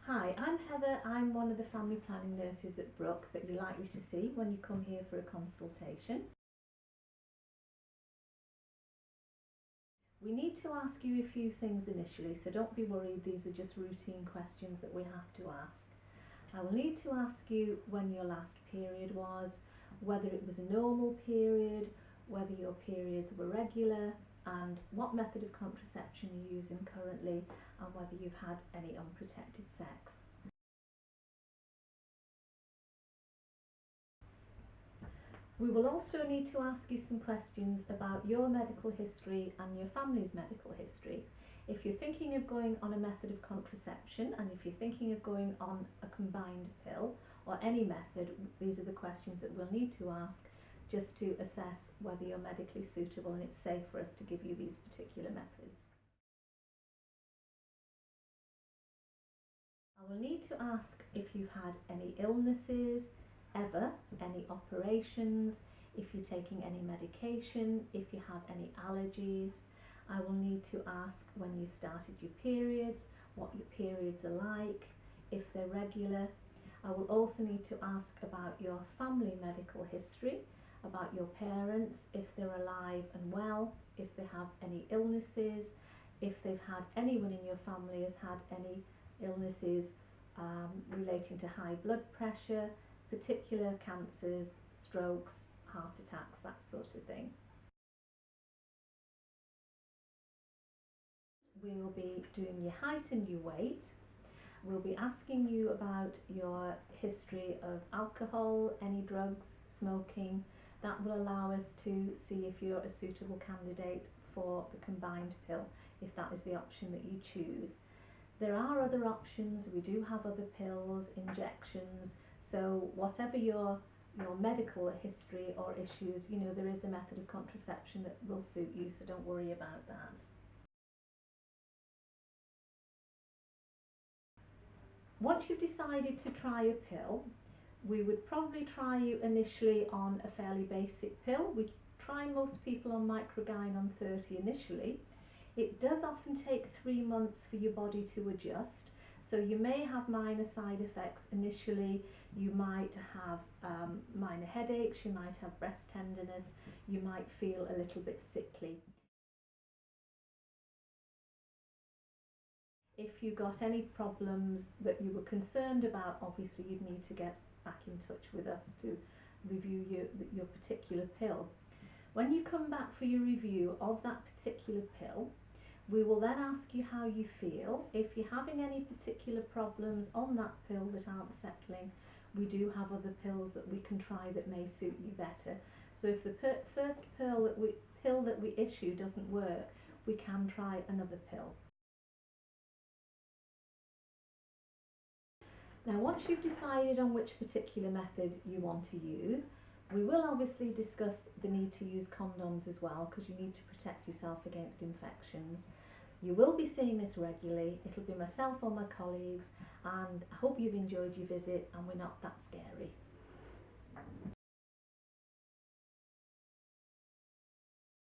Hi, I'm Heather. I'm one of the family planning nurses at Brook that you're likely to see when you come here for a consultation. We need to ask you a few things initially, so don't be worried, these are just routine questions that we have to ask. I will need to ask you when your last period was, whether it was a normal period, whether your periods were regular, and what method of contraception you're using currently, and whether you've had any unprotected sex. We will also need to ask you some questions about your medical history and your family's medical history. If you're thinking of going on a method of contraception, and if you're thinking of going on a combined pill or any method, these are the questions that we'll need to ask just to assess whether you're medically suitable and it's safe for us to give you these particular methods. I will need to ask if you've had any illnesses, ever, any operations, if you're taking any medication, if you have any allergies. I will need to ask when you started your periods, what your periods are like, if they're regular. I will also need to ask about your family medical history, about your parents, if they're alive and well, if they have any illnesses, if they've had anyone in your family has had any illnesses relating to high blood pressure, particular cancers, strokes, heart attacks, that sort of thing. We will be doing your height and your weight. We'll be asking you about your history of alcohol, any drugs, smoking. That will allow us to see if you're a suitable candidate for the combined pill, if that is the option that you choose. There are other options. We do have other pills, injections, so whatever your medical history or issues, there is a method of contraception that will suit you, so don't worry about that. Once you've decided to try a pill, we would probably try you initially on a fairly basic pill. We try most people on microgynon 30 initially. It does often take 3 months for your body to adjust, so you may have minor side effects initially. You might have minor headaches, you might have breast tenderness, you might feel a little bit sickly. If you got any problems that you were concerned about, obviously you'd need to get back in touch with us to review your particular pill. When you come back for your review of that particular pill, we will then ask you how you feel. If you're having any particular problems on that pill that aren't settling, we do have other pills that we can try that may suit you better. So if the first pill that we issue doesn't work, we can try another pill. Now, once you've decided on which particular method you want to use, we will obviously discuss the need to use condoms as well, because you need to protect yourself against infections. You will be seeing this regularly. It'll be myself or my colleagues, and I hope you've enjoyed your visit and we're not that scary.